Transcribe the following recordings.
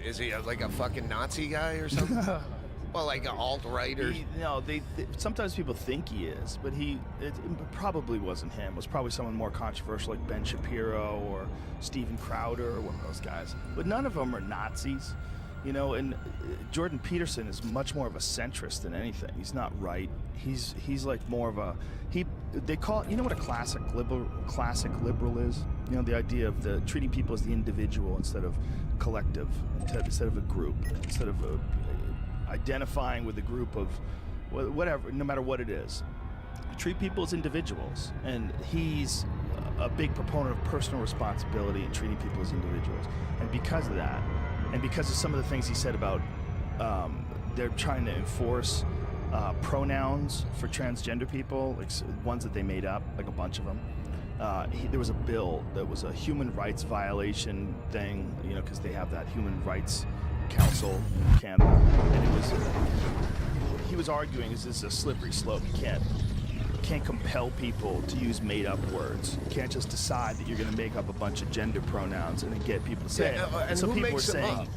Is he like a fucking Nazi guy or something? Well, like an alt-right or... Sometimes people think he is, but it probably wasn't him. It was probably someone more controversial like Ben Shapiro or Steven Crowder or one of those guys. But none of them are Nazis, you know, and Jordan Peterson is much more of a centrist than anything. He's not right. He's like more of a... They call it, you know what a classic liberal is? You know, the idea of treating people as the individual instead of collective, instead of a group, instead of identifying with a group of whatever, no matter what it is. Treat people as individuals, and he's a big proponent of personal responsibility and treating people as individuals. And because of that, and because of some of the things he said about they're trying to enforce pronouns for transgender people, like ones that they made up, like a bunch of them. There was a bill that was a human rights violation thing, you know, because they have that Human Rights Council in Canada, and he was arguing, is this a slippery slope? You can't compel people to use made-up words. You can't just decide that you're going to make up a bunch of gender pronouns and then get people to say it. And so who people makes were them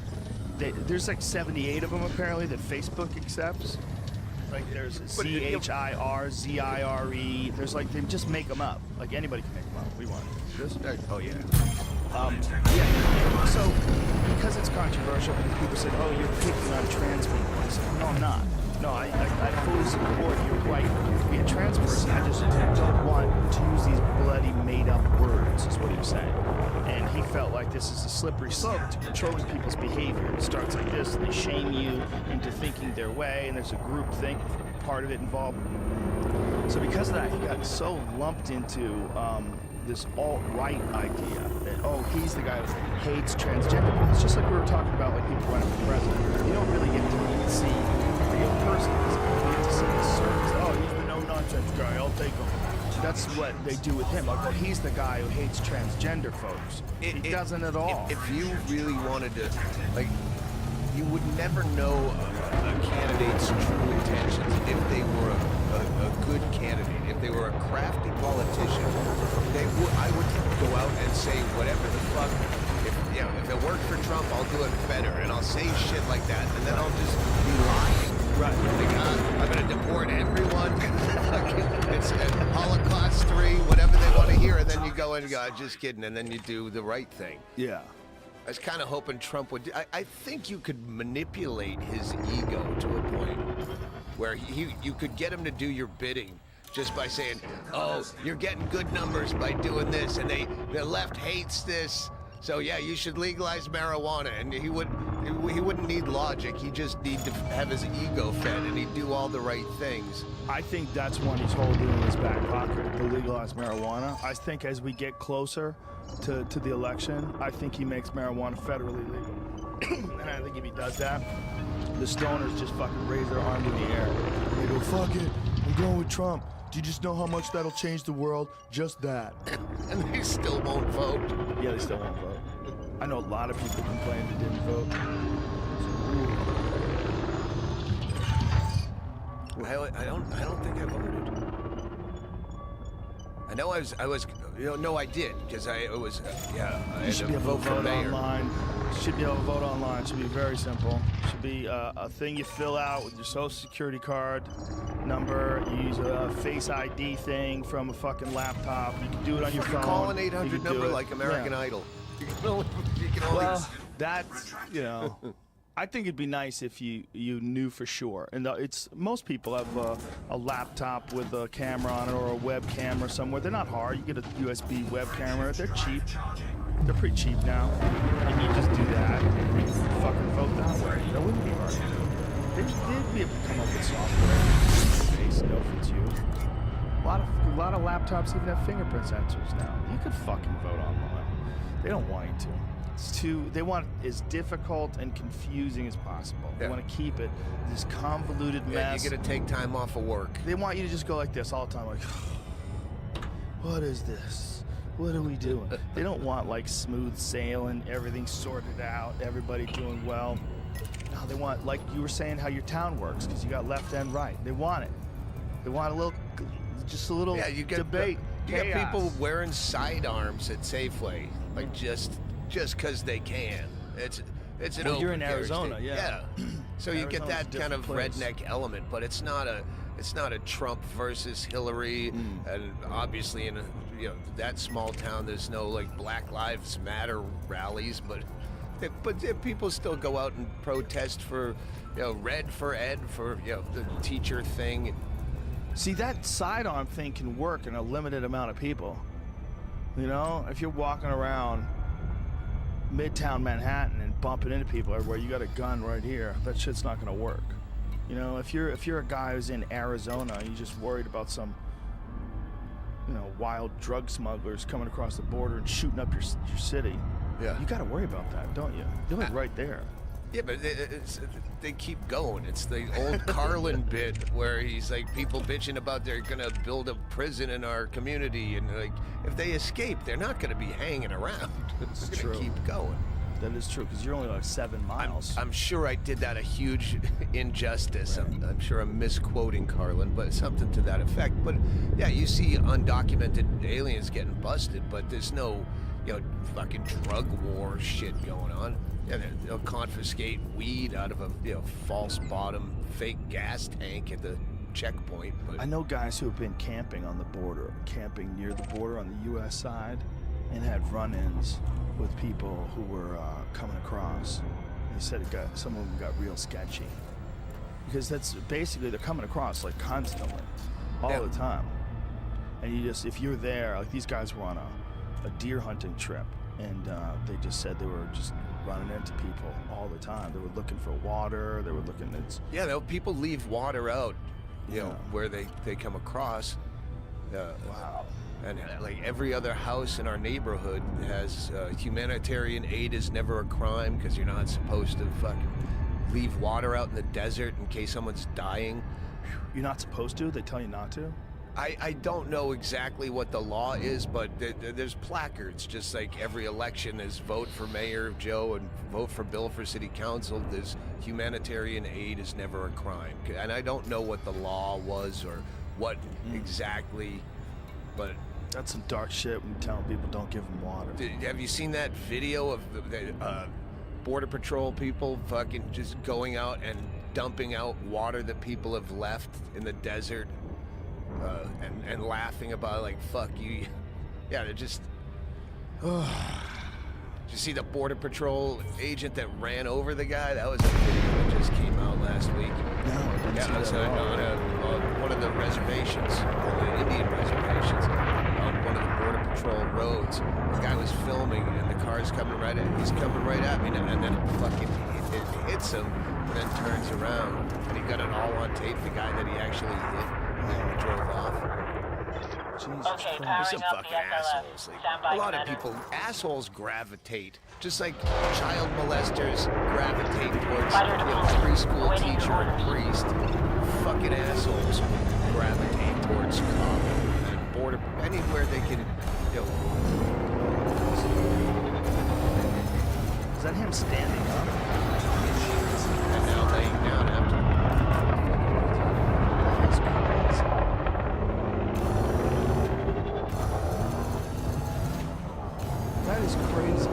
saying up? There's like 78 of them apparently that Facebook accepts. Like there's CHIR, ZIRE. There's like, they just make them up. Like anybody can make them up. We want this. Oh yeah. Yeah. So because it's controversial, because people said, "Oh, you're picking on trans people," I said, "No, I'm not. No, I fully support your right to be a trans person. I just don't want to use these bloody made-up words," is what he was saying. And he felt like this is a slippery slope to controlling people's behavior. It starts like this, and they shame you into thinking their way, and there's a group think part of it involved. So because of that, he got so lumped into this alt-right idea that, oh, he's the guy who hates transgender people. It's just like we were talking about, like people running for president. You don't really get to even see a real person. You get to see the surface. Oh, he's the no-nonsense guy. I'll take him. That's what they do with him. Like, oh, he's the guy who hates transgender folks. He doesn't at all. If you really wanted to, like, you would never know a candidate's true intentions if they were a good candidate. If they were a crafty politician, I would go out and say whatever the fuck. If it worked for Trump, I'll do it better, and I'll say shit like that, and then I'll just be lying. Right. Like, I'm gonna deport everyone. It's Holocaust 3, whatever they want to hear, and then you go and go, just kidding, and then you do the right thing. Yeah. I was kind of hoping Trump would. I think you could manipulate his ego to a point where you could get him to do your bidding just by saying, "Oh, you're getting good numbers by doing this, and the left hates this, so yeah, you should legalize marijuana." And he wouldn't need logic. He just need to have his ego fed, and he'd do all the right things. I think that's one he's holding in his back pocket, the legalized marijuana. I think as we get closer to the election, I think he makes marijuana federally legal. And I think if he does that, the stoners just fucking raise their arm in the air. And they go, "Fuck it, I'm going with Trump. Do you just know how much that'll change the world? Just that." And they still won't vote. Yeah, they still won't vote. I know a lot of people complained they didn't vote. Well, I don't think I voted. I know I was, no, I did, because I should be able to vote online. Should be able to vote online. Should be very simple. Should be a thing you fill out with your social security card number. You use a Face ID thing from a fucking laptop. You can do it on your phone. Call an 800 number like American Idol. You can always... that's, I think it'd be nice if you knew for sure. And most people have a laptop with a camera on it or a webcam or somewhere. They're not hard. You get a USB web camera. They're cheap. They're pretty cheap now. And you just do that. And fucking vote that way. That wouldn't be hard to do. They'd be able to come up with software. Face know if it's you. A lot of laptops even have fingerprint sensors now. You could fucking vote online. They don't want you to. They want it as difficult and confusing as possible. They want to keep it this convoluted mess. You're gonna take time off of work. They want you to just go like this all the time, like, what is this? What are we doing? They don't want like smooth sailing, everything sorted out, everybody doing well. No, they want, like you were saying, how your town works, because you got left and right. They want it. They want a little debate. You get people wearing sidearms at Safeway, like just because they can. It's an Well, open you're in carry Arizona, state. yeah. So you get Arizona's a that kind of different place. redneck element, but it's not a Trump versus Hillary, and obviously in that small town there's no like Black Lives Matter rallies, but people still go out and protest for Red for Ed, for the teacher thing. See, that sidearm thing can work in a limited amount of people. You know, if you're walking around Midtown Manhattan and bumping into people everywhere, you got a gun right here, that shit's not gonna work. You know, if you're a guy who's in Arizona and you're just worried about some wild drug smugglers coming across the border and shooting up your city, you got to worry about that, don't you? You're like right there. Yeah, but they keep going. It's the old Carlin bit where he's like, people bitching about they're gonna build a prison in our community, and like, if they escape, they're not gonna be hanging around. It's gonna true. keep going. That is true, because you're only like 7 miles. I'm sure I did that a huge injustice. Right. I'm sure I'm misquoting Carlin, but something to that effect. But yeah, you see undocumented aliens getting busted, but there's no, fucking drug war shit going on. Yeah, they'll confiscate weed out of a false bottom fake gas tank at the checkpoint. But I know guys who have been camping on the border, camping near the border on the U.S. side, and had run-ins with people who were coming across. They said some of them got real sketchy, because that's basically they're coming across like constantly, all the time. And if you're there, like these guys were on a deer hunting trip, and they just said they were just running into people all the time. They were looking for water. They were looking at people leave water out, where they come across. Wow. And like every other house in our neighborhood has humanitarian aid is never a crime, because you're not supposed to fucking leave water out in the desert in case someone's dying. You're not supposed to? They tell you not to? I don't know exactly what the law is, but there's placards, just like every election is vote for Mayor Joe and vote for Bill for City Council. There's humanitarian aid is never a crime. And I don't know what the law was or what exactly, but that's some dark shit when you're telling people don't give them water. Have you seen that video of the Border Patrol people fucking just going out and dumping out water that people have left in the desert? And laughing about like, fuck you. Yeah, they're just... Did you see the Border Patrol agent that ran over the guy? That was a video that just came out last week. No, I didn't see it was that on one of the reservations, the Indian reservations, on one of the Border Patrol roads. The guy was filming, and the car's coming right at, he's coming right at me, and then it fucking it hits him, and then turns around, and he got it all on tape, the guy that he actually hit. And drove off. Jesus Okay, Christ. Some powering up fucking the SLS. assholes. Like, Stand by, a lot of Commander. people, assholes gravitate, just like child molesters gravitate towards Fighter deployed. preschool Awaiting your teacher and orders. priest. Fucking assholes gravitate towards cop and border, anywhere they can, Is that him standing up? and now laying down after. That is crazy.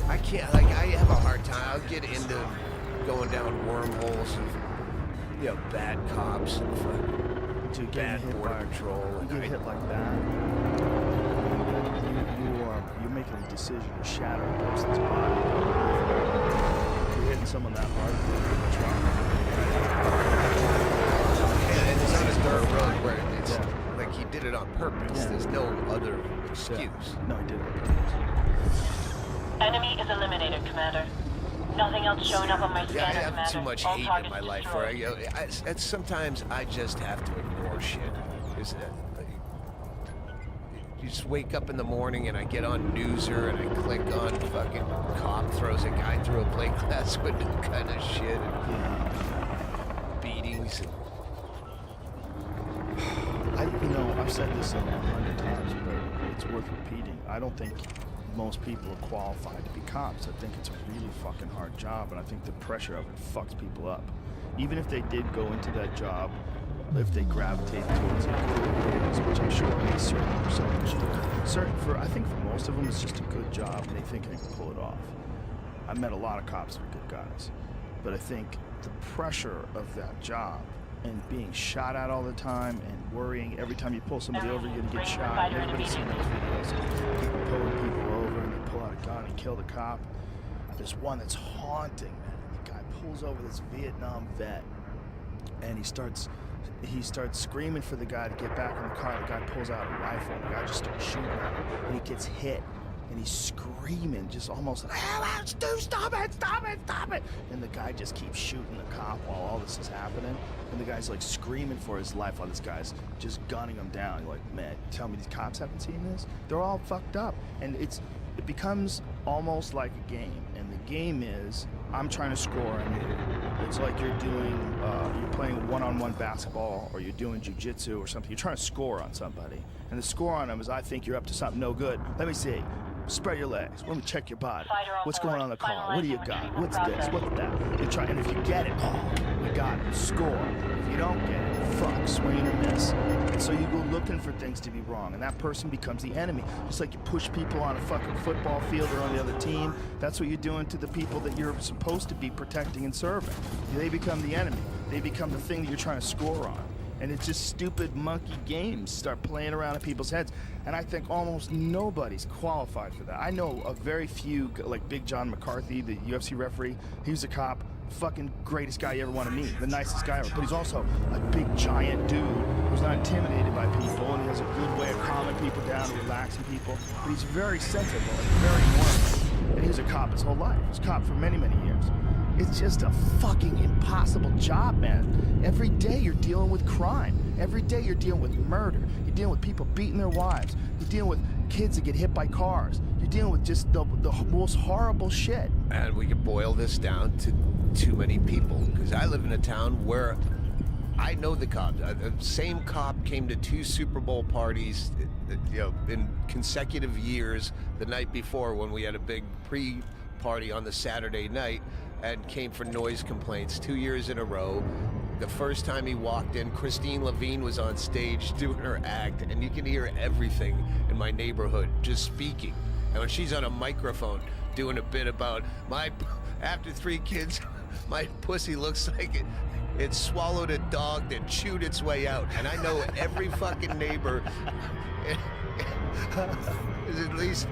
I can't, like, I have a hard time. I'll get into going down wormholes of, bad cops and fucking To get bad hit border by patrol. You And get hit like that. You're making a decision to shatter a person's body. You're hitting someone that hard. and it's on a dirt road where it's like he did it on purpose. Yeah. There's no other excuse. No, he didn't. Enemy is eliminated, Commander. Nothing else showing up on my Yeah, I scanner, have Commander. too much All hate in targets my life destroyed. where sometimes I just have to ignore shit. You just wake up in the morning and I get on Newser and I click on fucking cop throws a guy through a plate glass window kind of shit and beatings. I've said this 100 times, but it's worth repeating. I don't think most people are qualified to be cops. I think it's a really fucking hard job, and I think the pressure of it fucks people up. Even if they did go into that job, if they gravitate towards it, which I'm sure a certain percentage do. I think for most of them, it's just a good job, and they think they can pull it off. I've met a lot of cops that are good guys, but I think the pressure of that job and being shot at all the time and worrying every time you pull somebody over, you're gonna get shot. Everybody's seen those videos. People pulling people over and they pull out a gun and kill the cop. There's one that's haunting, man. The guy pulls over this Vietnam vet and he starts screaming for the guy to get back in the car. The guy pulls out a rifle and the guy just starts shooting at him and he gets hit. And he's screaming, just almost like, stop it. And the guy just keeps shooting the cop while all this is happening. And the guy's like screaming for his life while this guy's just gunning him down. You're like, man, tell me these cops haven't seen this? They're all fucked up. And it becomes almost like a game. And the game is, I'm trying to score on you. It's like you're playing one-on-one basketball or you're doing jiu-jitsu or something. You're trying to score on somebody. And the score on them is, I think you're up to something no good. Let me see. Spread your legs. Let me check your body. What's going on in the car? What do you got? What's this? What's that? You try, and if you get it, you got it. Score. If you don't get it, fuck, swing and miss. And so you go looking for things to be wrong, and that person becomes the enemy. Just like you push people on a fucking football field or on the other team, that's what you're doing to the people that you're supposed to be protecting and serving. They become the enemy. They become the thing that you're trying to score on. And it's just stupid monkey games start playing around in people's heads. And I think almost nobody's qualified for that. I know a very few, like Big John McCarthy, the UFC referee. He was a cop, fucking greatest guy you ever want to meet, the nicest guy ever. But he's also a big, giant dude who's not intimidated by people, and he has a good way of calming people down and relaxing people. But he's very sensible and very normal. And he was a cop his whole life. He was a cop for many, many years. It's just a fucking impossible job, man. Every day you're dealing with crime. Every day you're dealing with murder. You're dealing with people beating their wives. You're dealing with kids that get hit by cars. You're dealing with just the most horrible shit. And we can boil this down to too many people. Because I live in a town where I know the cops. The same cop came to 2 Super Bowl parties, in consecutive years the night before when we had a big pre-party on the Saturday night, and came for noise complaints 2 years in a row. The first time he walked in, Christine Levine was on stage doing her act, and you can hear everything in my neighborhood just speaking. And when she's on a microphone doing a bit about after 3 kids, my pussy looks like it swallowed a dog that chewed its way out. And I know every fucking neighbor, there's at least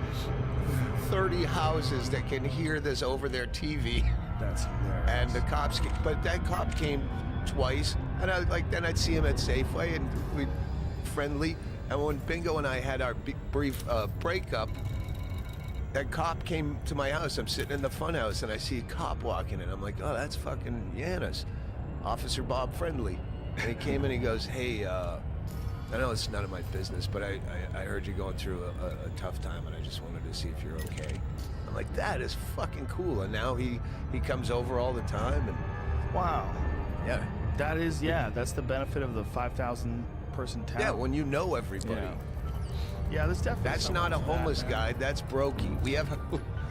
30 houses that can hear this over their TV. That's hilarious. And the cops, but that cop came twice, and then I'd see him at Safeway, and we'd friendly. And when Bingo and I had our brief breakup, that cop came to my house. I'm sitting in the funhouse, and I see a cop walking in. I'm like, oh, that's fucking Yanis, Officer Bob Friendly. And he came in, he goes, hey, I know it's none of my business, but I heard you going through a tough time, and I just wanted to see if you're okay. I'm like, that is fucking cool. And now he comes over all the time. And wow. Yeah. That's the benefit of the 5,000 person town. Yeah, when you know everybody. Yeah, that's definitely. That's not a homeless guy. That's Brokey. We have,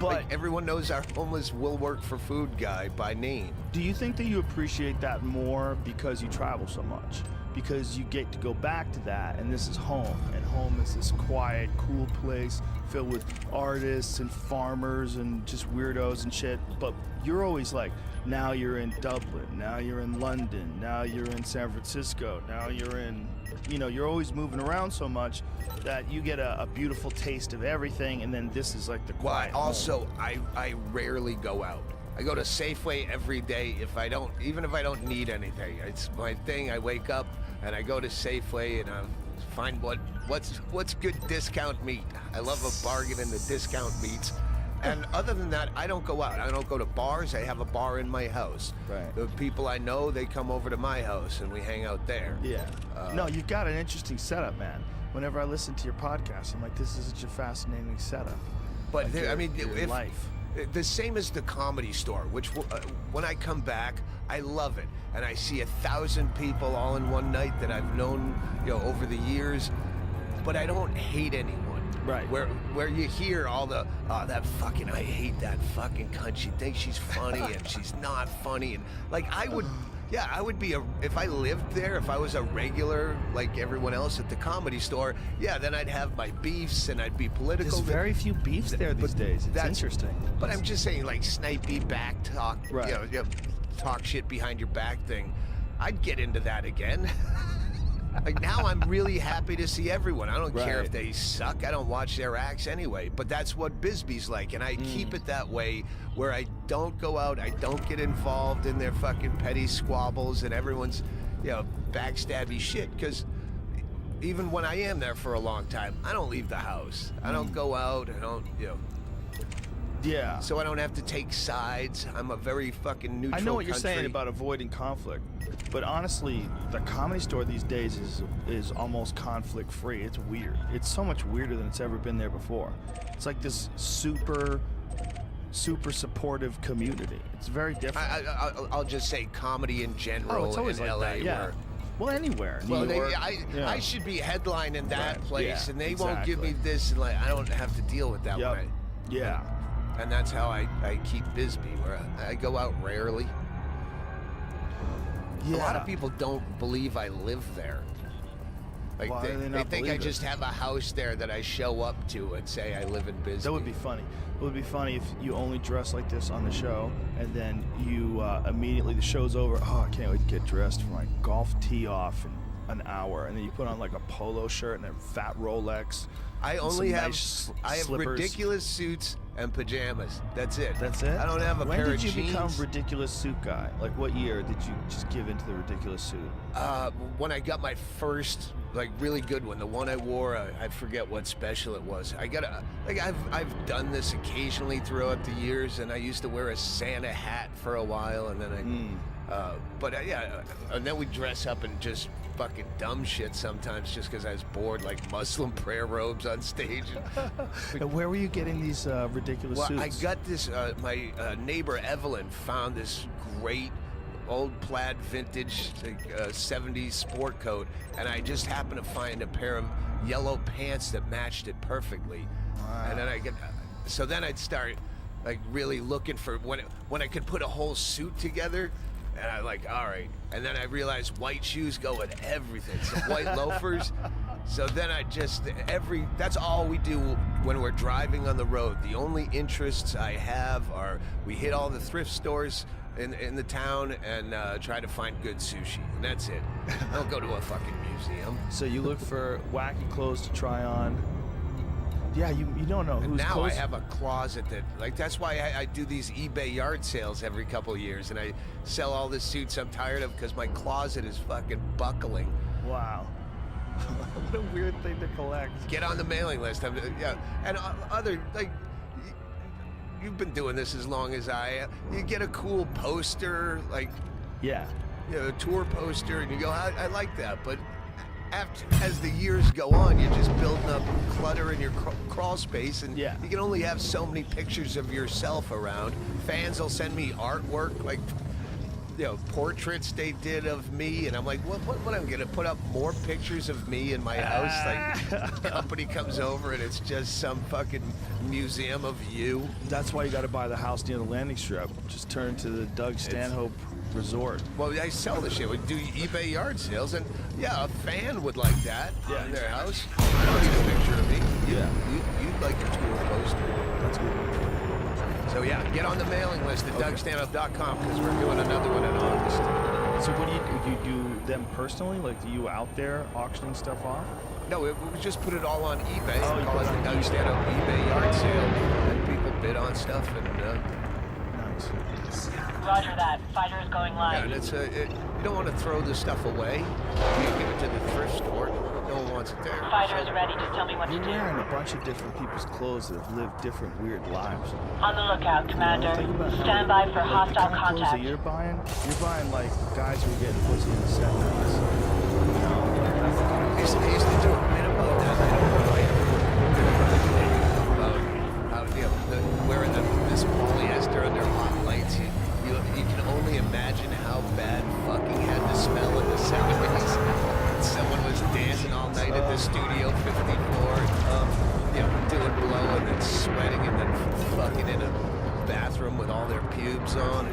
but everyone knows our homeless will work for food guy by name. Do you think that you appreciate that more because you travel so much? Because you get to go back to that, and this is home, and home is this quiet, cool place filled with artists and farmers and just weirdos and shit. But you're always like, now you're in Dublin, now you're in London, now you're in San Francisco, now you're in, you're always moving around so much that you get a beautiful taste of everything, and then this is like the quiet also, I rarely go out. I go to Safeway every day even if I don't need anything. It's my thing. I wake up and I go to Safeway and I find what's good discount meat. I love a bargain in the discount meats. And other than that, I don't go out. I don't go to bars. I have a bar in my house. Right. The people I know, they come over to my house and we hang out there. Yeah. No, you've got an interesting setup, man. Whenever I listen to your podcast, I'm like, this is such a fascinating setup. But like your life. The same as the Comedy Store, which when I come back, I love it. And I see 1,000 people all in one night that I've known, over the years. But I don't hate anyone. Right. Where you hear all the, I hate that fucking cunt. She thinks she's funny and she's not funny. And like, Yeah, I would be if I lived there, if I was a regular like everyone else at the Comedy Store, yeah, then I'd have my beefs and I'd be political. There's very few beefs there these days. It's interesting. But I'm just saying, like, snipey back talk, Right. you know, talk shit behind your back thing. I'd get into that again. Like, now I'm really happy to see everyone. I don't care if Right. they suck. I don't watch their acts anyway. But that's what Bisbee's like, and I keep it that way, where I don't go out, I don't get involved in their fucking petty squabbles and everyone's, you know, backstabby shit. Because even when I am there for a long time, I don't leave the house. I don't go out. I don't, you know. Yeah. So I don't have to take sides. I'm a very fucking neutral I know what you're saying country. about avoiding conflict, but honestly, the Comedy Store these days is almost conflict free. It's weird. It's so much weirder than it's ever been there before. It's like this super supportive community. It's very different. I'll just say comedy in general it's always in like LA. that. Yeah. Where, Well, anywhere. well, New York, I should be headlining that Right. place, Yeah, and they won't give me exactly. this, and like I don't have to deal with that Yep. way. Yeah. And that's how I keep Bisbee, where I go out rarely. Yeah. A lot of people don't believe I live there. Like Why do they they not think I believe it? just have a house there that I show up to and say I live in Bisbee. That would be funny. It would be funny if you only dress like this on the show, and then you immediately, the show's over. Oh, I can't wait to get dressed for my golf tee off in an hour, and then you put on like a polo shirt and a fat Rolex. I and only some have nice I have slippers. ridiculous suits and pajamas. That's it. That's it. I don't have a when pair did of you jeans. become ridiculous suit guy? Like, what year did you just give into the ridiculous suit? When I got my first, like, really good one, the one I wore, I forget what special it was. I've done this occasionally throughout the years, and I used to wear a Santa hat for a while, and then and then we dress up in just fucking dumb shit sometimes, just because I was bored, like Muslim prayer robes on stage. And where were you getting these ridiculous Well, suits? I got this. My neighbor Evelyn found this great old plaid vintage 70s sport coat, and I just happened to find a pair of yellow pants that matched it perfectly. Wow. And then so then I'd start like really looking for when I could put a whole suit together. And I like, all right. And then I realized white shoes go with everything. So white loafers. So then that's all we do when we're driving on the road. The only interests I have are we hit all the thrift stores in the town and try to find good sushi. And that's it. I don't go to a fucking museum. So you look for wacky clothes to try on. Yeah, you don't know And who's now close. I have a closet that's why I do these eBay yard sales every couple of years, and I sell all the suits I'm tired of because my closet is fucking buckling. Wow. What a weird thing to collect. Get on the mailing list. And other, like, you've been doing this as long as I have. You get a cool poster, like, Yeah. a tour poster, and you go, I like that, but as the years go on, you're just building up clutter in your crawl space, and Yeah. you can only have so many pictures of yourself around. Fans will send me artwork, like, portraits they did of me, and I'm like, what I'm gonna put up more pictures of me in my house? Like, company comes over and it's just some fucking museum of you. That's why you got to buy the house near the landing strip. Just turn to the Doug Stanhope Resort. Well, I sell the shit. We do eBay yard sales, and yeah, a fan would like that in their house. I don't need a picture of me. You'd like a tour poster. That's good. So yeah, get on the mailing list at DougStanhope.com because we're doing another one in August. So what do you do them personally? Like, are you out there auctioning stuff off? No, we just put it all on eBay. Oh, you Call put it it the on Doug eBay. Stanhope eBay yard sale, and people bid on stuff, and Nice. Roger that. Fighter is going yeah, live. and it's you don't want to throw the stuff away. You give it to the thrift store. No one wants it there. Fighter is ready. Just tell me what to You're do. wearing a bunch of different people's clothes that have lived different weird lives. On the lookout, Commander. Think about how Stand by for like, hostile the kind of clothes that contact. you're buying like guys who are getting pussy in the 70s. You know? I used to do a bit about that. I don't know if I ever about how wearing this polyester under hot lights. You can only imagine how bad fucking had to smell in the 70s. Someone was dancing all night at the Studio 54, doing blow and then sweating and then fucking in a bathroom with all their pubes on.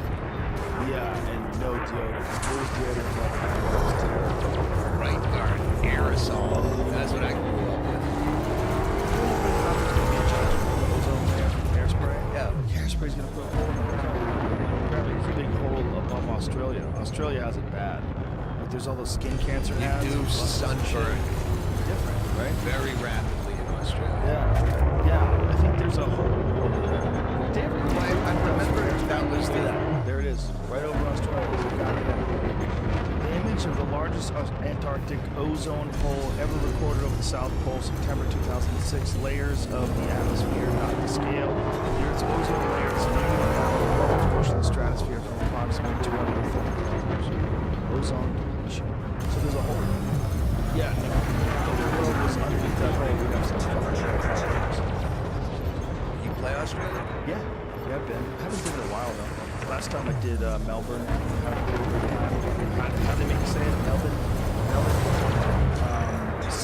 Yeah, and no deodorant. There was deodorant left behind. It was terrible. Right guard, aerosol. That's what I grew up with. Ozone layer from hairspray. Yeah. Hairspray's gonna put a hole in the ozone. Apparently there's a big hole above Australia. Australia has it bad. Like there's all those skin cancer You ads. do sunburn Different, right? very rapidly in Australia. Yeah. I think there's a hole over there. Did you ever- I remember that was the... There it is, right over Australia. The image of the largest Antarctic ozone hole ever recorded over the South Pole, September 2006. Layers of the atmosphere, not to scale. The Earth's ozone layer is nearly the lowest portion of the stratosphere from approximately 20 to 30 kilometers. Ozone depletion. So there's a hole. Yeah, if the world was underneath that hole, we'd have some problems. You play Australia? Yeah, I've been. I haven't been in a while though. Last time I did Melbourne. How do they make you say it? Melbourne?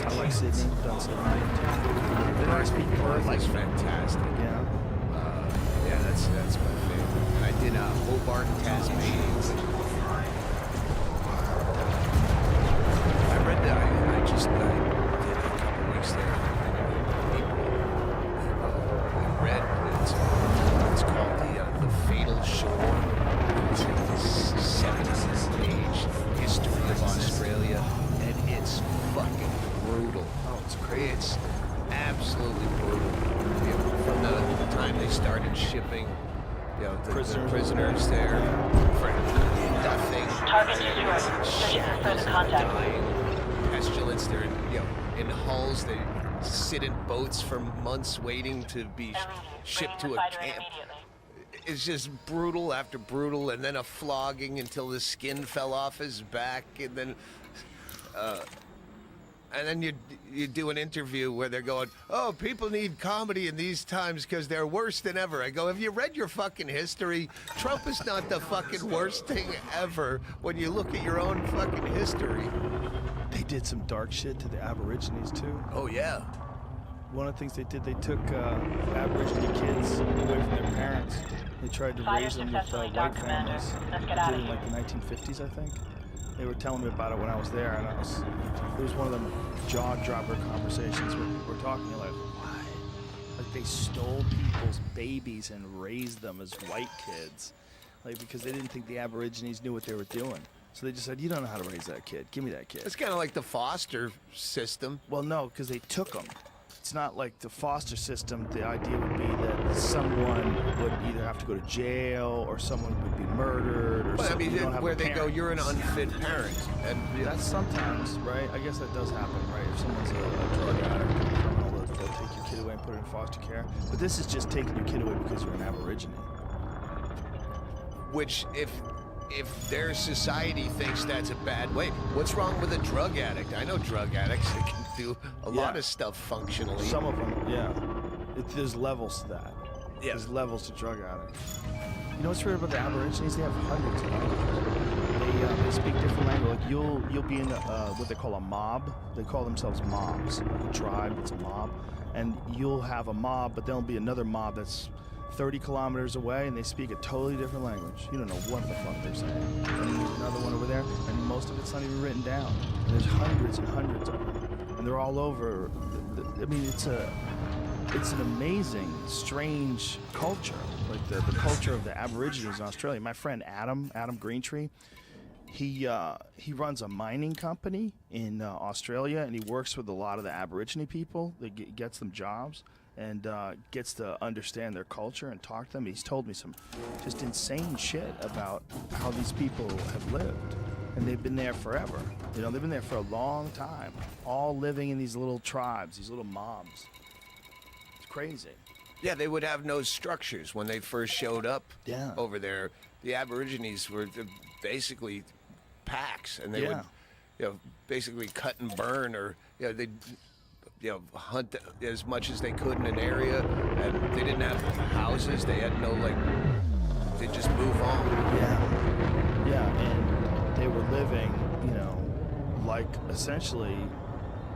I like Sydney. Done Sydney. They're nice people. Perth is fantastic. Yeah. Yeah, that's my favorite. And I did Hobart, Tasmania. I read that. I did a couple weeks there. I read it's called the Fatal Shore. It's like this 700-page history of Australia, and it's fucking brutal. Oh, it's crazy. It's absolutely brutal. You know, from the time they started shipping, you know, the prisoners there for nothing. Target secure. Searching for further contact. Dying, pestilence. They're in hulls. They sit in boats for months waiting to be shipped to a camp. It's just brutal after brutal, and then a flogging until the skin fell off his back, and then you do an interview where they're going, "Oh, people need comedy in these times because they're worse than ever." I go, "Have you read your fucking history? Trump is not the fucking worst thing ever when you look at your own fucking history." They did some dark shit to the Aborigines too. Oh yeah. One of the things they did, they took Aborigine kids away from their parents. They tried to raise them with white families. Let's They get out did of it in here. like the 1950s, I think. They were telling me about it when I was there, and it was one of them jaw-dropper conversations where people were talking like, why? Like they stole people's babies and raised them as white kids, like because they didn't think the Aborigines knew what they were doing. So they just said, "You don't know how to raise that kid. Give me that kid." It's kind of like the foster system. Well, no, because they took them. It's not like the foster system. The idea would be that someone would either have to go to jail or someone would be murdered or Well, I something. mean, You don't have where a they go, parent. "You're an unfit parent," and That's sometimes, right? I guess that does happen, right? If someone's a drug addict or a criminal, they'll take your kid away and put it in foster care. But this is just taking your kid away because you're an Aborigine. which if their society thinks that's a bad way, what's wrong with a drug addict? I know drug addicts that can do a lot Yeah. of stuff functionally. Some of them, yeah. There's levels to that. Yeah. There's levels to drug addicts. You know what's weird about the Aborigines? They have hundreds of languages. They speak different languages. Like you'll be in what they call a mob. They call themselves mobs. Like a tribe, it's a mob. And you'll have a mob, but there'll be another mob that's 30 kilometers away, and they speak a totally different language. You don't know what the fuck they're saying. And then there's another one over there, and most of it's not even written down. And there's hundreds and hundreds of them, and they're all over. I mean, it's an amazing, strange culture, like the culture of the Aborigines in Australia. My friend Adam Greentree, he runs a mining company in Australia, and he works with a lot of the Aborigine people. That gets them jobs and gets to understand their culture and talk to them. He's told me some just insane shit about how these people have lived, and they've been there forever. You know, they've been there for a long time, all living in these little tribes, these little mobs. It's crazy. Yeah, they would have no structures when they first showed up Yeah. over there. The Aborigines were basically packs, and they would, basically cut and burn, or they'd hunt as much as they could in an area, and they didn't have houses. They had no they just move on. Yeah, and they were living, like essentially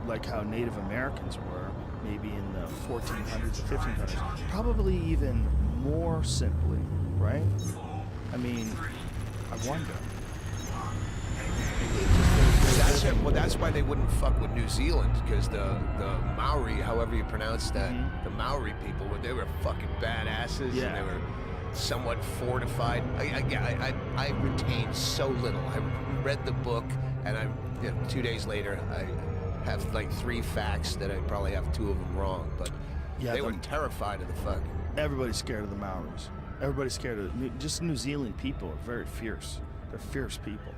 like how Native Americans were, maybe in the 1400s or 1500s, probably even more simply, right? I mean, I wonder. That's why they wouldn't fuck with New Zealand, because the Maori, however you pronounce that, the Maori people, they were fucking badasses, Yeah. and they were somewhat fortified. I retained so little. I read the book, and 2 days later, I have like 3 facts that I probably have 2 of them wrong, but Yeah, they were terrified of the fuck. Everybody's scared of the Maoris. Everybody's scared of just New Zealand people are very fierce. They're fierce people.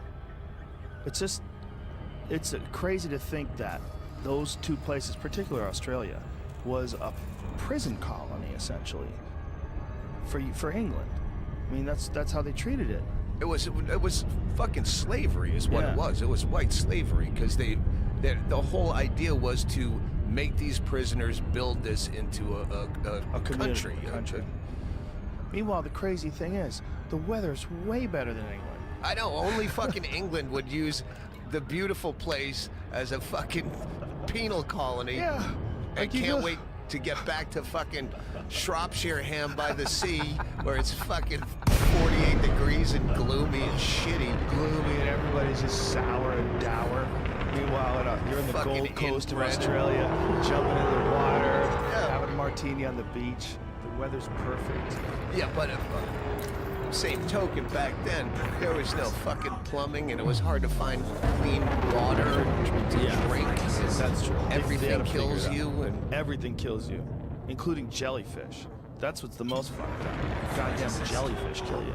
It's crazy to think that those 2 places, particularly Australia, was a prison colony essentially for England. I mean, that's how they treated it. It was fucking slavery is what Yeah. it was. It was white slavery, because the whole idea was to make these prisoners build this into a community, country. Meanwhile, the crazy thing is, the weather's way better than England. I know, only fucking England would use the beautiful place as a fucking penal colony. Yeah. I Like you can't go- wait to get back to fucking Shropshire Ham by the sea, where it's fucking 48 degrees and gloomy and shitty. Gloomy and everybody's just sour and dour. Meanwhile, you're in the Fucking Gold Coast of inbred. Australia, jumping in the water, Yeah. having a martini on the beach. The weather's perfect. Yeah, but same token, back then, there was no fucking plumbing, and it was hard to find clean water to drink. That's true. They Everything had to figure kills it out. you, and Everything kills you, including jellyfish. That's what's the most fucked up. Goddamn jellyfish kill you.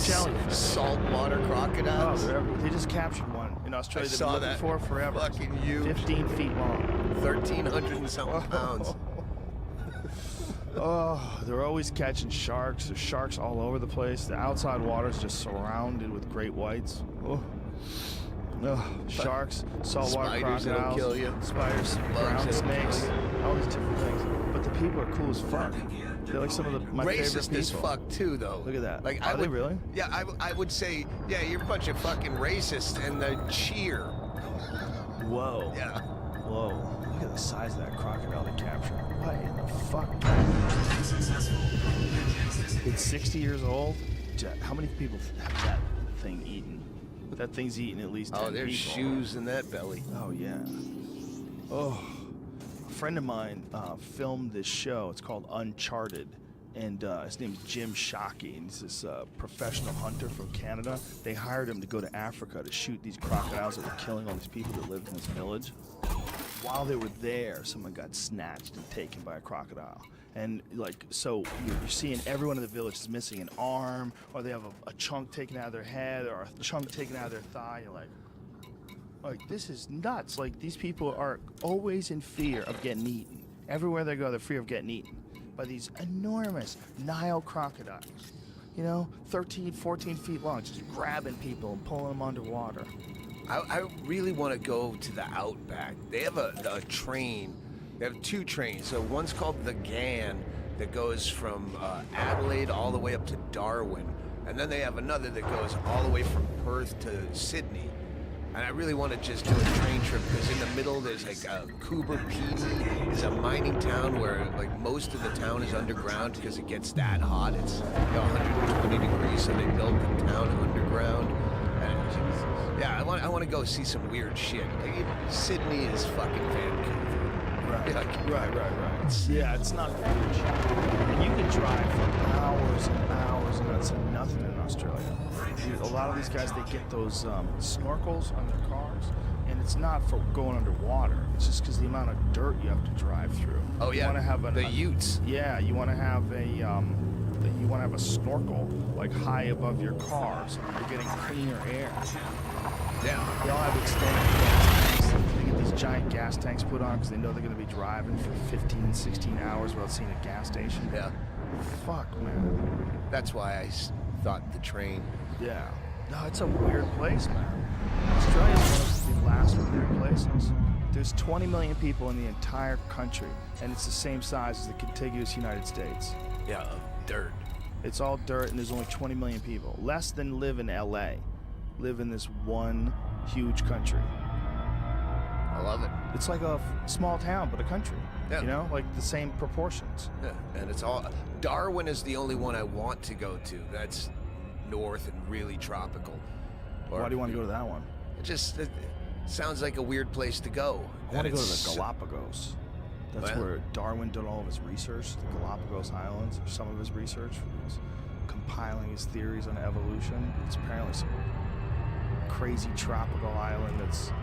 Jellyfish. saltwater crocodiles. They just captured one in Australia. I They've saw been looking that. for forever. Fucking huge. 15 feet long. 1,300 and something pounds. Oh, they're always catching sharks. There's sharks all over the place. The outside water's just surrounded with great whites. Oh. Sharks, saltwater Spiders that'll crocodiles, kill you. spiders, Bugs ground that'll snakes, kill you. all these different things. But the people are cool as fuck. They're like some of my favorite Racist people. as fuck too, though. Look at that. Like, Are they really? Yeah, I would say, yeah, you're a bunch of fucking racists, and the cheer. Whoa. Yeah. Whoa. Look at the size of that crocodile they captured. What in the fuck? It's 60 years old. How many people have that thing eaten? That thing's eaten at least 10 Oh, there's people. shoes in that belly. Oh, yeah. Oh. A friend of mine filmed this show. It's called Uncharted. And his name's Jim Shockey, and he's this professional hunter from Canada. They hired him to go to Africa to shoot these crocodiles that were killing all these people that lived in this village. While they were there, someone got snatched and taken by a crocodile. And so you're seeing everyone in the village is missing an arm, or they have a chunk taken out of their head, or a chunk taken out of their thigh. You're like, this is nuts. Like, these people are always in fear of getting eaten. Everywhere they go, they're fear of getting eaten by these enormous Nile crocodiles. 13, 14 feet long, just grabbing people and pulling them underwater. I really want to go to the Outback. They have a train. They have 2 trains. So one's called the GAN that goes from Adelaide all the way up to Darwin. And then they have another that goes all the way from Perth to Sydney. And I really want to just do a train trip, because in the middle there's like Coober Pedy is a mining town where like most of the town is underground because it gets that hot. It's 120 degrees, so they built the town underground. And yeah, I want to go see some weird shit. Like, Sydney is fucking Vancouver. Right. Yeah, it's not huge. And you can drive for hours and hours and not see nothing in Australia. A lot of these guys, they get those snorkels on their cars, and it's not for going underwater. It's just because the amount of dirt you have to drive through. Oh yeah, you want to have the utes. Yeah, you want to have a snorkel like high above your car, so you're getting cleaner air. Yeah. They all have extended gas tanks. They get these giant gas tanks put on because they know they're going to be driving for 15, 16 hours without seeing a gas station. Yeah. Fuck, man. That's why I thought the train. Yeah. No, it's a weird place, man. Australia's one of the last weird places. There's 20 million people in the entire country, and it's the same size as the contiguous United States. Yeah, of dirt. It's all dirt, and there's only 20 million people. Less than live in LA. Live in this one huge country. I love it. It's like a small town, but a country. Yeah. Like the same proportions. Yeah, and it's all. Darwin is the only one I want to go to. That's north and really tropical. Or, Why do you want to go to that one? It sounds like a weird place to go. I want to And go to it's the Galapagos. That's Well. where Darwin did all of his research, the Galapagos Islands, or some of his research. He was compiling his theories on evolution. It's apparently some crazy tropical island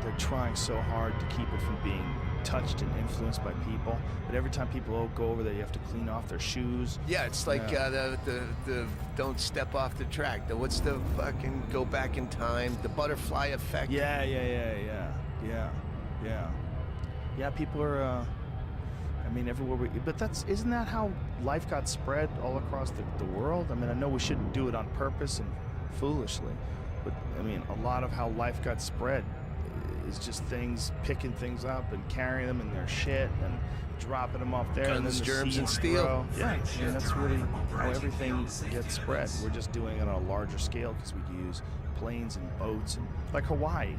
they're trying so hard to keep it from being touched and influenced by people. But every time people go over there, you have to clean off their shoes. Yeah, it's like the don't step off the track. What's the fucking go back in time? The butterfly effect. Yeah. Yeah, people are, I mean, everywhere but isn't that how life got spread all across the world? I mean, I know we shouldn't do it on purpose and foolishly, but I mean, a lot of how life got spread is just picking things up and carrying them in their shit and dropping them off there. Guns, and then the germs, and seeds steel. grow. Yeah, I mean, that's really how everything gets spread. We're just doing it on a larger scale because we use planes and boats and like Hawaii.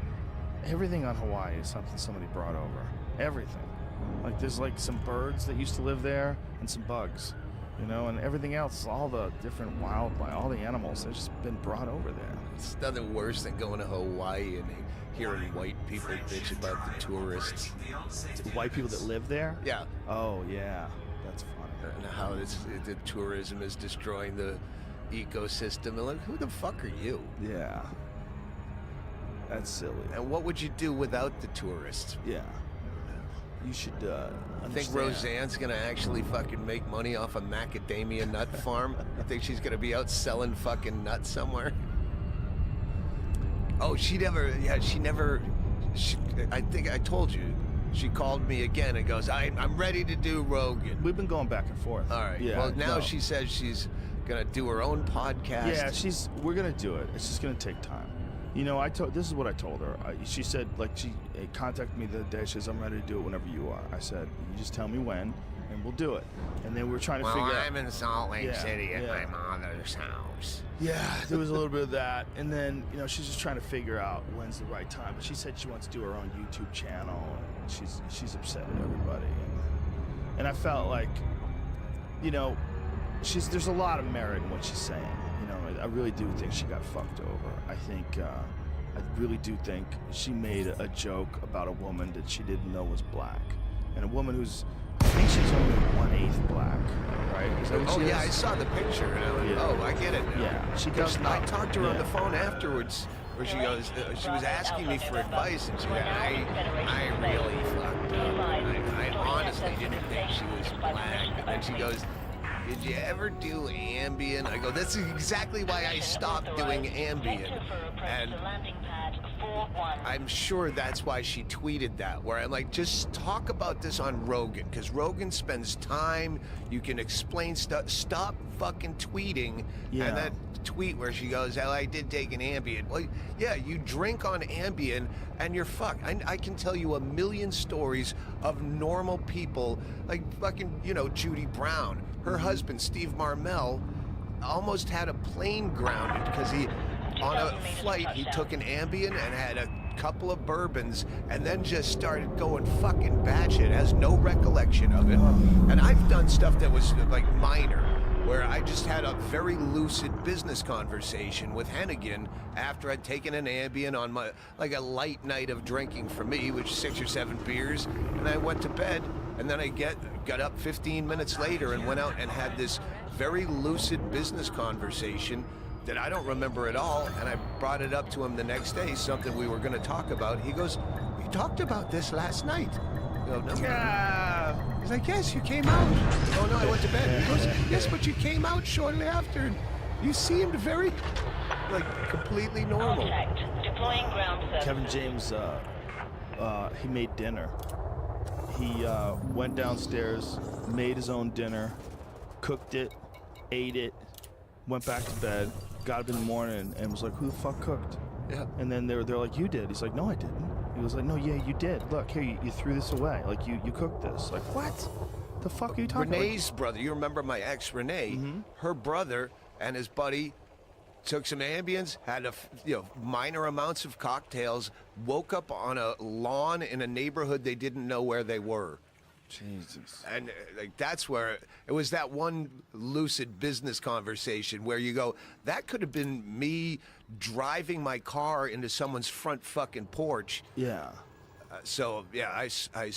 Everything on Hawaii is something somebody brought over. Everything. Like there's like some birds that used to live there and some bugs, you know, and everything else, all the different wildlife, all the animals, they've just been brought over there. It's nothing worse than going to Hawaii and hearing white people bitch about the tourists. White people that live there? Yeah. Oh, yeah. That's funny. And how the tourism is destroying the ecosystem. And like, who the fuck are you? Yeah. That's silly. And what would you do without the tourists? Yeah. You should I think understand. Roseanne's gonna actually fucking make money off a macadamia nut farm. I think she's gonna be out selling fucking nuts somewhere. Oh, she I think I told you. She called me again and goes, I'm ready to do Rogan. We've been going back and forth. All right. Yeah, Well, now no. she says she's gonna do her own podcast. Yeah, we're gonna do it. It's just gonna take time. You know, this is what I told her. She said, like, she contacted me the other day. She says, I'm ready to do it whenever you are. I said, you just tell me when, and we'll do it. And then we were trying to figure out. I'm in Salt Lake Yeah, City at yeah. my mother's house. Yeah, there was a little bit of that. And then, you know, she's just trying to figure out when's the right time. But she said she wants to do her own YouTube channel, and she's upset at everybody. And I felt like, you know, there's a lot of merit in what she's saying. You know, I really do think she got fucked over. I really do think she made a joke about a woman that she didn't know was black. And a woman who's, I think she's only 1/8 black, right? Is that what Oh she yeah, is? I saw the picture and I went, Yeah. oh, I get it now. Yeah, she Because does I not- talked to her on yeah. the phone afterwards, where she goes, she was asking me for advice, and she goes, I really fucked up. I honestly didn't think she was black. And then she goes, did you ever do Ambien? I go, that's exactly why I stopped doing Ambien. And I'm sure that's why she tweeted that, where I'm like, just talk about this on Rogan, because Rogan spends time, you can explain stuff, stop fucking tweeting. Yeah. And that tweet where she goes, oh, I did take an Ambien. Well, yeah, you drink on Ambien and you're fucked. I can tell you a million stories of normal people, like fucking, you know, Judy Brown. Her husband, Steve Marmel, almost had a plane grounded because on a flight, he took an Ambien and had a couple of bourbons and then just started going fucking batshit, has no recollection of it. And I've done stuff that was like minor, where I just had a very lucid business conversation with Hennigan after I'd taken an Ambien on my, like a light night of drinking for me, which 6 or 7 beers, and I went to bed, and then I got up 15 minutes later and went out and had this very lucid business conversation that I don't remember at all, and I brought it up to him the next day, something we were gonna talk about. He goes, we talked about this last night. I go, no. Yeah. He's like, yes, you came out. Oh no, I went to bed. He goes, yes, but you came out shortly after, and you seemed very, like, completely normal. Contact. Deploying ground service. Kevin James, he made dinner. He went downstairs, made his own dinner, cooked it, ate it, went back to bed, got up in the morning, and was like, who the fuck cooked? Yeah. And then they're like, you did. He's like, no, I didn't. He was like, no, yeah, you did. Look, here, you threw this away. Like, you cooked this. Like, what? The fuck are you talking about? Renee's brother, you remember my ex, Renee, her brother and his buddy took some Ambiens, had minor amounts of cocktails, woke up on a lawn in a neighborhood they didn't know where they were. Jesus. And like that's where it was that one lucid business conversation where you go, that could have been me driving my car into someone's front fucking porch. Yeah. So yeah, I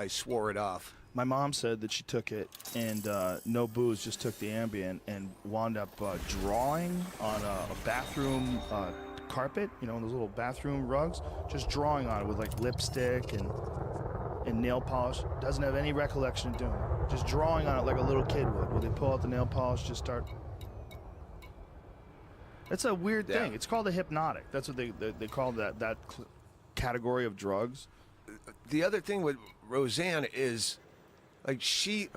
swore it off. My mom said that she took it and no booze, just took the Ambien and wound up drawing on a bathroom carpet, you know, those little bathroom rugs, just drawing on it with like lipstick and nail polish. Doesn't have any recollection of doing it. Just drawing on it like a little kid would. Where they pull out the nail polish, just start. It's a weird thing. It's called a hypnotic. That's what they call that category of drugs. The other thing with Roseanne is, like, she's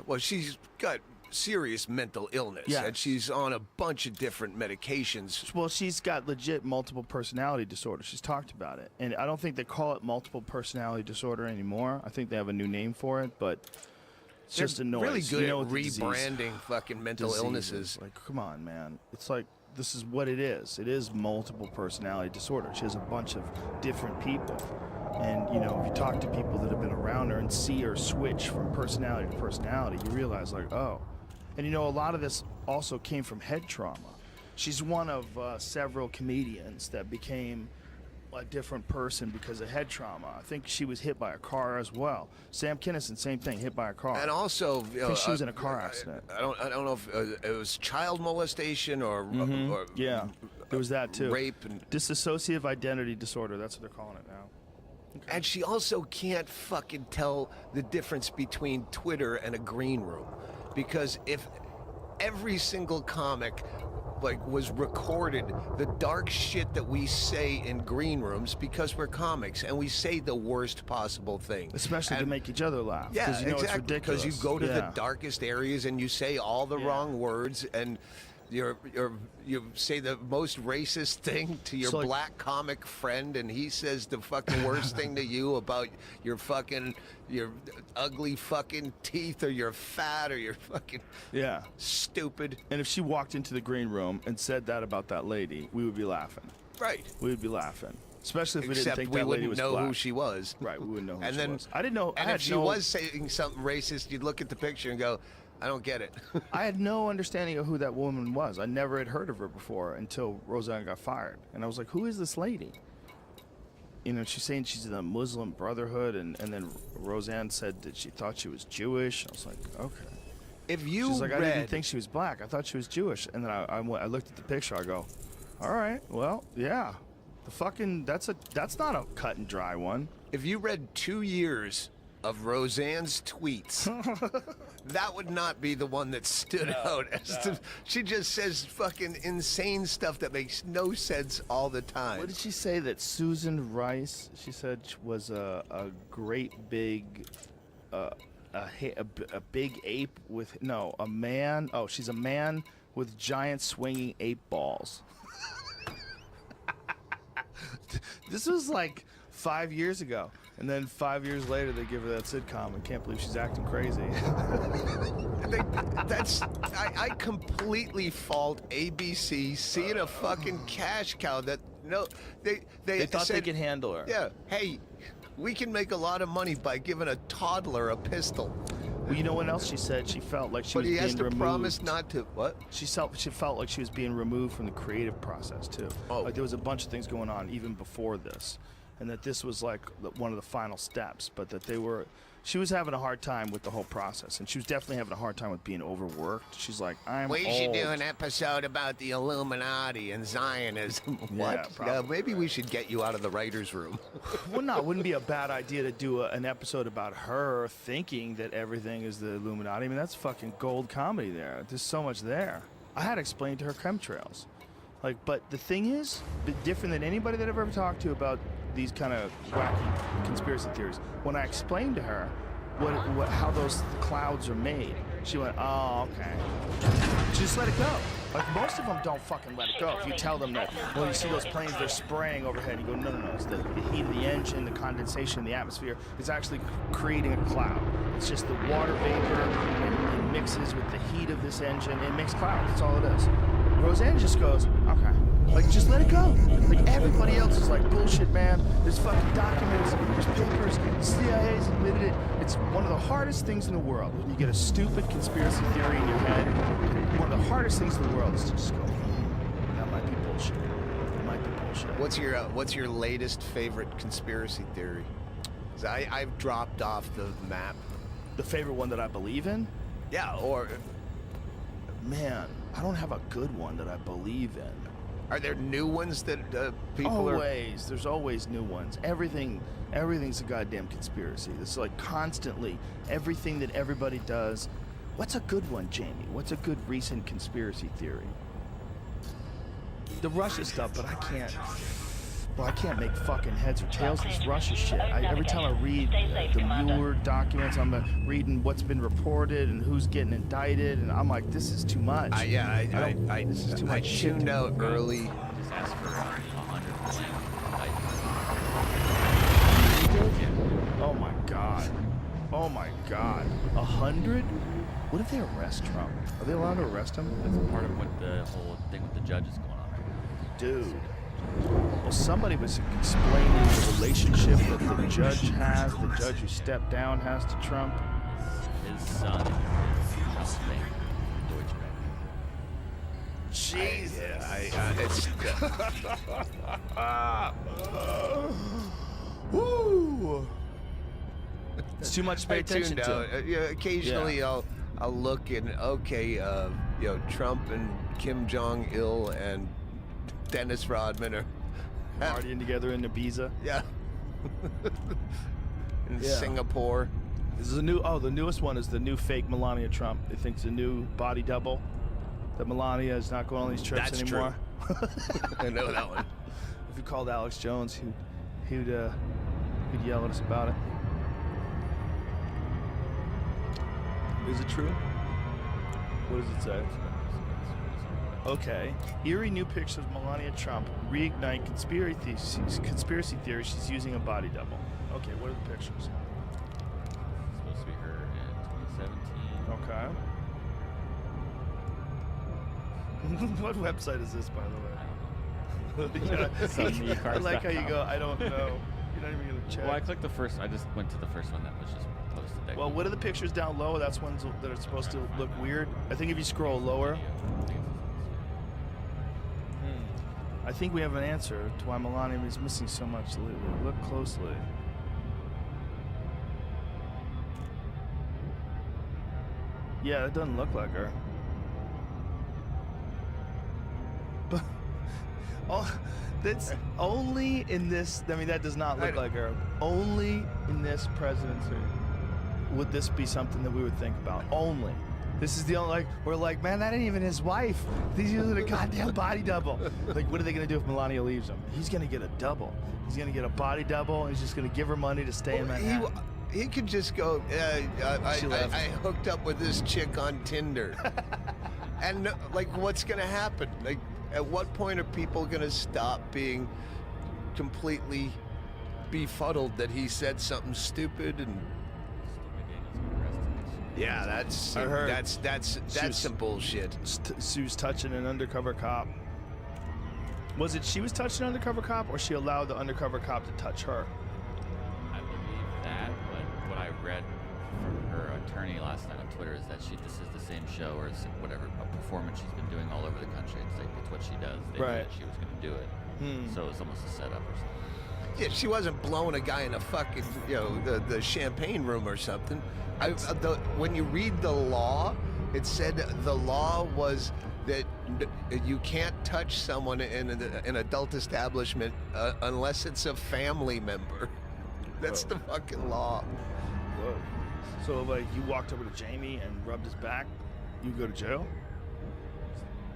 got serious mental illness, and she's on a bunch of different medications. Well, she's got legit multiple personality disorder. She's talked about it, and I don't think they call it multiple personality disorder anymore. I think they have a new name for it, but it's just a noise. Really good you know, at rebranding fucking mental illnesses. Like, come on, man. It's like, this is what it is. It is multiple personality disorder. She has a bunch of different people. And, you know, if you talk to people that have been around her and see her switch from personality to personality, you realize, like, oh. And, you know, a lot of this also came from head trauma. She's one of several comedians that became a different person because of head trauma. I think she was hit by a car as well. Sam Kinison, same thing, hit by a car. And also, I think she was in a car accident. I don't know if it was child molestation or yeah, there was that too. Rape and dissociative identity disorder. That's what they're calling it now. Okay. And she also can't fucking tell the difference between Twitter and a green room, because if every single comic was recorded, the dark shit that we say in green rooms, because we're comics and we say the worst possible thing, especially to make each other laugh. Yeah, you know, exactly. It's ridiculous. Because you go to the darkest areas and you say all the wrong words, and you say the most racist thing to your black comic friend, and he says the fucking worst thing to you about your ugly fucking teeth, or you're fat, or you're fucking stupid. And if she walked into the green room and said that about that lady, we would be laughing. Right. We would be laughing. Especially if we Except didn't think that lady was know black. who she was. Right, we wouldn't know who and she then, was. I didn't know. And if she was saying something racist, you'd look at the picture and go, I don't get it. I had no understanding of who that woman was. I never had heard of her before until Roseanne got fired. And I was like, who is this lady? You know, she's saying she's in the Muslim Brotherhood, and then Roseanne said that she thought she was Jewish. I was like, okay. If you She's like, I didn't think she was black. I thought she was Jewish. And then I looked at the picture. I go, all right, well, yeah. The fucking, that's not a cut and dry one. If you read 2 years of Roseanne's tweets, that would not be the one that stood out. She just says fucking insane stuff that makes no sense all the time. What did she say? That Susan Rice, she said, was a great big, a big ape with, no, a man. Oh, she's a man with giant swinging ape balls. This was like 5 years ago. And then 5 years later, they give her that sitcom. I can't believe she's acting crazy. I completely fault ABC seeing a fucking cash cow that they thought said, they could handle her. Yeah, hey, we can make a lot of money by giving a toddler a pistol. Well, you know what else she said? She felt like she was being removed. But he has to promise not to. What? She felt like she was being removed from the creative process too. Oh. Like there was a bunch of things going on even before this, and that this was like one of the final steps. But that she was having a hard time with the whole process, and she was definitely having a hard time with being overworked. She's like, We should do an episode about the Illuminati and Zionism. What? Yeah, maybe we should get you out of the writer's room. Well, no, it wouldn't be a bad idea to do an episode about her thinking that everything is the Illuminati. I mean, that's fucking gold comedy there. There's so much there. I had explained to her chemtrails. Like, but the thing is, different than anybody that I've ever talked to about these kind of wacky conspiracy theories. When I explained to her how those clouds are made, she went, oh, okay. Just let it go. Like, most of them don't fucking let it go. If you tell them that, well, you see those planes, they're spraying overhead, you go, no, it's the heat of the engine, the condensation in the atmosphere is actually creating a cloud. It's just the water vapor, and it mixes with the heat of this engine, it makes clouds. That's all it is. Roseanne just goes, okay. Like, like, just let it go. Like, everybody else is like, bullshit, man. There's fucking documents, there's papers, the CIA's admitted it. It's one of the hardest things in the world. When you get a stupid conspiracy theory in your head, one of the hardest things in the world is to just go, that might be bullshit. It might be bullshit. What's your latest favorite conspiracy theory? 'Cause I've dropped off the map. The favorite one that I believe in? Yeah, or Man, I don't have a good one that I believe in. are there new ones that people are? Always. There's always new ones. Everything's a goddamn conspiracy. This is like constantly everything that everybody does. What's a good one, Jamie? What's a good recent conspiracy theory? The Russia stuff, but I can't. Well, I can't make fucking heads or tails of this Russia shit. Every time I read the Mueller documents, I'm reading what's been reported and who's getting indicted, and I'm like, this is too much. This is too much shit. tuned out early. Just ask for 100%. Oh my god. Oh my god. 100? What if they arrest Trump? Are they allowed to arrest him? That's part of what the whole thing with the judge is going on right now. Dude. Well, somebody was explaining the relationship that the judge has, the judge who stepped down has to Trump. His son is Trump's thing, Deutsche Bank. Jesus. It's Woo! It's too much to pay attention tuned out. to. Yeah, occasionally Yeah. I'll look and Trump and Kim Jong-il and Dennis Rodman are Partying together in Ibiza. yeah in Yeah. Singapore. This is the newest one is the new fake Melania Trump. They think it's a new body double. That Melania is not going on these trips That's anymore. I know that one. If you called Alex Jones, he'd yell at us about it. Is it true? What does it say? Okay. Eerie new pictures of Melania Trump reignite conspiracy theories she's using a body double. Okay, what are the pictures? It's supposed to be her in 2017. Okay. What website is this, by the way? Yeah. I like how you go, I don't know. You're not even going to check. Well, I clicked the first. I just went to the first one that was just posted. Well, what are the pictures down low? That's ones that are supposed to look weird. I think if you scroll lower, I think we have an answer to why Melania is missing so much lately. Look closely. Yeah, it doesn't look like her. But that's only in this. I mean, that does not look like her. Only in this presidency would this be something that we would think about. Only. This is the only, like, we're like, man, that ain't even his wife. He's using a goddamn body double. Like, what are they gonna do if Melania leaves him? He's gonna get a double. He's gonna get a body double. And he's just gonna give her money to stay in Manhattan. He could just go, I hooked up with this chick on Tinder. And, like, what's going to happen? Like, at what point are people going to stop being completely befuddled that he said something stupid? And yeah, that's I heard that's some bullshit. She was touching an undercover cop. Was it she was touching an undercover cop, or she allowed the undercover cop to touch her? I believe that, but what I read from her attorney last night on Twitter is that this is the same show or whatever, a performance she's been doing all over the country. It's like it's what she does. They knew that she was going to do it, so it's almost a setup or something. Yeah, she wasn't blowing a guy in a fucking, the champagne room or something. When you read the law, it said the law was that you can't touch someone in an adult establishment unless it's a family member. That's the fucking law. Whoa. So, like, you walked over to Jamie and rubbed his back, you go to jail?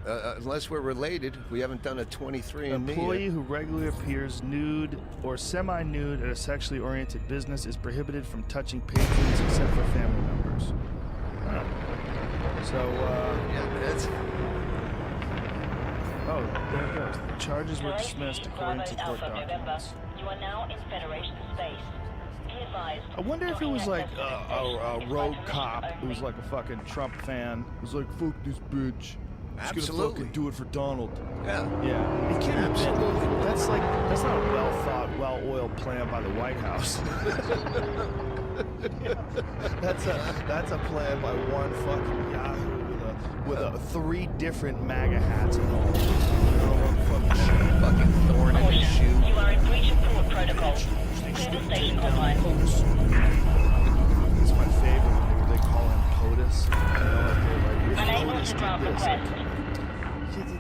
Unless we're related, we haven't done a 23andMe. An employee who regularly appears nude or semi-nude at a sexually oriented business is prohibited from touching patrons except for family members. So, that's. Oh, there it goes. The charges were dismissed according to court documents. You are now in Federation space. Be advised. I wonder if it was like a rogue cop who was like a fucking Trump fan. Who was like, fuck this bitch. I'm just gonna Absolutely. fucking do it for Donald. Yeah. Yeah. It can Absolutely. That's not a well thought, well-oiled plan by the White House. That's a plan by one fucking Yahoo with 3 different MAGA hats and all. Fucking thorn in his shoe. You are in breach of port protocol. Clear the station online. It's my favorite when they call him POTUS. Unable to grant request.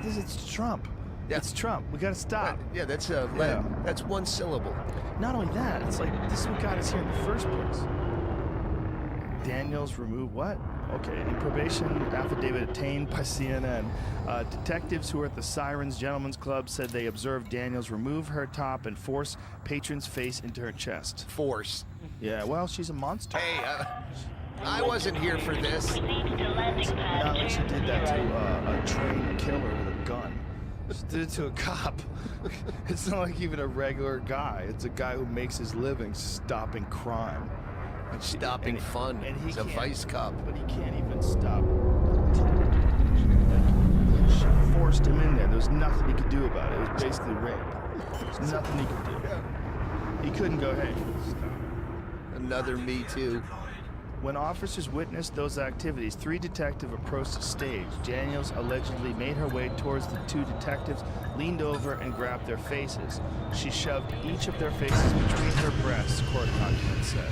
This is Trump. Yeah. It's Trump. We gotta stop. Yeah, that's Yeah. that's one syllable. Not only that, it's like this is what got us here in the first place. Daniels removed what? Okay, in probation affidavit obtained by CNN. Detectives who were at the Sirens Gentlemen's Club said they observed Daniels remove her top and force patron's face into her chest. Force. Yeah, well, she's a monster. Hey, I wasn't here for this. Proceed to landing pad Not like she did that to 220. a trained killer with a gun. She did it to a cop. It's not like even a regular guy. It's a guy who makes his living stopping crime. And Stopping fun. And he He's a can't- vice cop. But he can't even stop. She forced him in there. There was nothing he could do about it. It was basically rape. There's nothing he could do. He couldn't go, hey, stop. Another Me Too. When officers witnessed those activities, 3 detectives approached the stage. Daniels allegedly made her way towards the 2 detectives, leaned over, and grabbed their faces. She shoved each of their faces between her breasts, court documents said.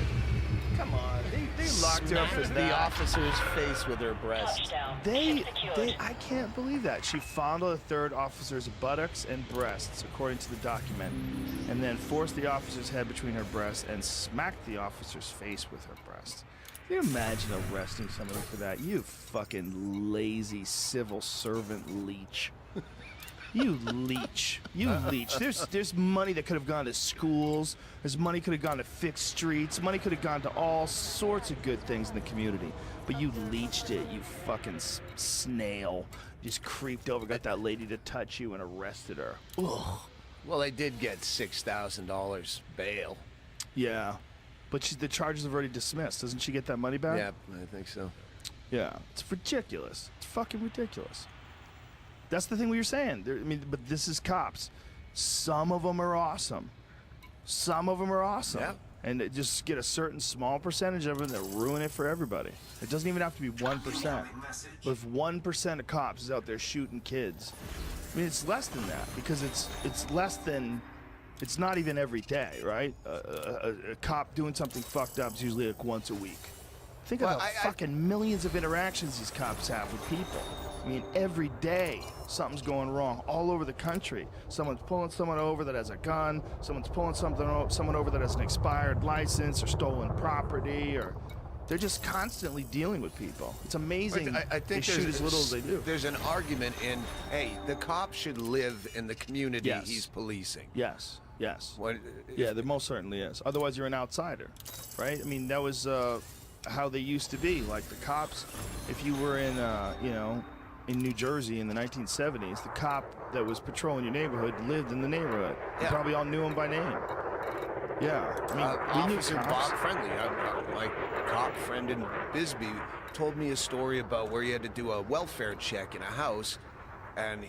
Come on, they locked her up for The that. officer's face with her breast. Touchdown. They, Ship secured. I can't believe that. She fondled a 3rd officer's buttocks and breasts, according to the document, and then forced the officer's head between her breasts and smacked the officer's face with her breasts. Can you imagine arresting somebody for that? You fucking lazy civil servant leech. You leech. You leech. There's money that could have gone to schools. There's money could have gone to fix streets. Money could have gone to all sorts of good things in the community. But you leeched it, you fucking snail. Just creeped over, got that lady to touch you and arrested her. Ugh. Well, they did get $6,000 bail. Yeah. But the charges have already dismissed. Doesn't she get that money back? Yeah, I think so. Yeah. It's ridiculous. It's fucking ridiculous. That's the thing we were saying. But this is cops. Some of them are awesome. Some of them are awesome. Yeah. And they just get a certain small percentage of them that ruin it for everybody. It doesn't even have to be 1%. But if 1% of cops is out there shooting kids, I mean, it's less than that because it's less than. It's not even every day, right? A cop doing something fucked up is usually like once a week. Think of Well, the I- fucking millions of interactions these cops have with people. I mean, every day something's going wrong all over the country. Someone's pulling someone over that has a gun. Someone's pulling someone over that has an expired license or stolen property, or they're just constantly dealing with people. It's amazing. I think they shoot as little as they do. There's an argument in, hey, the cop should live in the community Yes. he's policing. Yes. Yes. What, Yeah, there most certainly is. Otherwise, you're an outsider, right? I mean, that was how they used to be. Like the cops, if you were in, in New Jersey in the 1970s, the cop that was patrolling your neighborhood lived in the neighborhood. You Yeah. probably all knew him by name. Yeah, I mean, we knew Officer cops. Bob Friendly, my cop friend in Bisbee, told me a story about where he had to do a welfare check in a house, and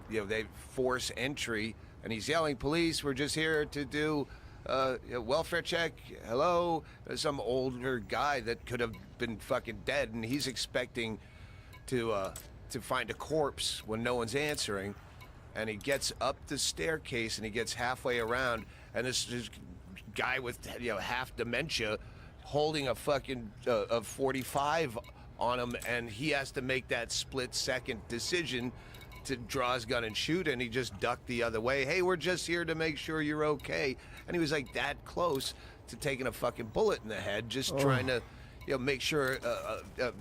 they force entry, and he's yelling, "Police, we're just here to do a welfare check. Hello." Some older guy that could have been fucking dead, and he's expecting to find a corpse when no one's answering, and he gets up the staircase and he gets halfway around, and this guy with half dementia holding a fucking a 45 on him, and he has to make that split-second decision to draw his gun and shoot, and he just ducked the other way. Hey, we're just here to make sure you're okay. And he was like that close to taking a fucking bullet in the head, just trying to make sure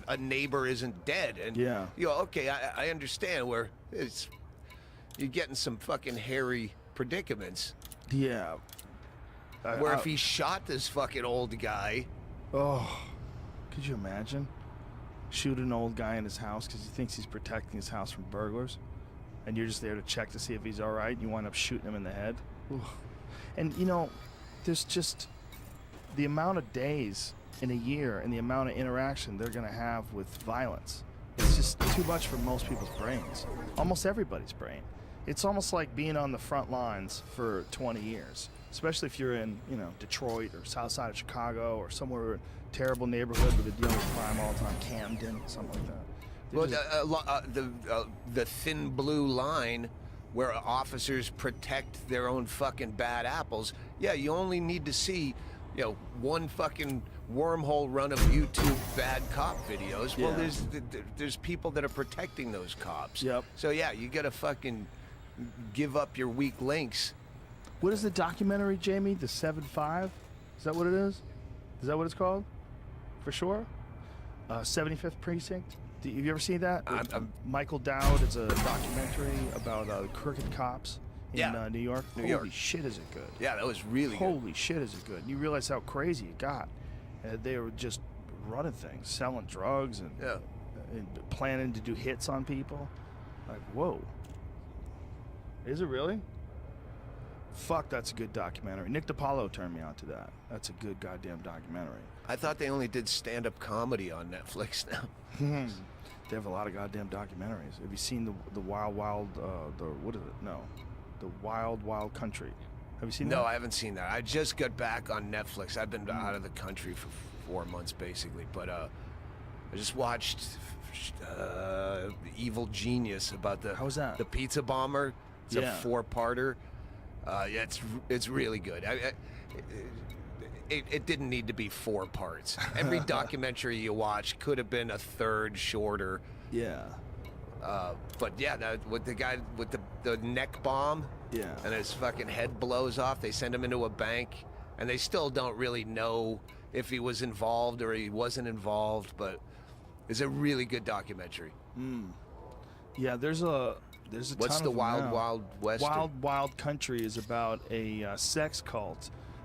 a neighbor isn't dead. And Yeah. Okay, I understand where you're getting some fucking hairy predicaments. Yeah. Where if he shot this fucking old guy, Oh, could you imagine? Shoot an old guy in his house because he thinks he's protecting his house from burglars, and you're just there to check to see if he's all right, and you wind up shooting him in the head. Ooh. And there's just the amount of days in a year and the amount of interaction they're going to have with violence. It's just too much for most people's brains. Almost everybody's brain. It's almost like being on the front lines for 20 years, especially if you're in, Detroit or south side of Chicago or somewhere terrible neighborhood where they're dealing with crime all the time, Camden, something like that. Well, the thin blue line where officers protect their own fucking bad apples. Yeah, you only need to see, one fucking wormhole run of YouTube bad cop videos. Well, there's people that are protecting those cops. Yep. So yeah, you gotta fucking give up your weak links. What is the documentary, Jamie? The 7-5? Is that what it is? Is that what it's called? For sure? 75th Precinct? Have you ever seen that? Michael Dowd. It's a documentary about crooked cops in New York. Holy shit, is it good? Yeah, that was really good. Holy shit, is it good? You realize how crazy it got. They were just running things, selling drugs and planning to do hits on people. Like, whoa. Is it really? Fuck, that's a good documentary. Nick DiPaolo turned me on to that. That's a good goddamn documentary. I thought they only did stand-up comedy on Netflix now. They have a lot of goddamn documentaries. Have you seen the Wild Wild, what is it? No. The Wild Wild Country. Have you seen that? No, I haven't seen that. I just got back on Netflix. I've been out of the country for 4 months, basically. But I just watched Evil Genius about How was that? the pizza bomber. It's a 4-parter. Yeah, it's really good. It didn't need to be 4 parts. Every documentary you watch could have been a third shorter. Yeah. But yeah, with the guy with the neck bomb, and his fucking head blows off, they send him into a bank, and they still don't really know if he was involved or he wasn't involved, but it's a really good documentary. Yeah, there's a What's ton the of them Wild now. Wild West? Wild Wild Country is about a sex cult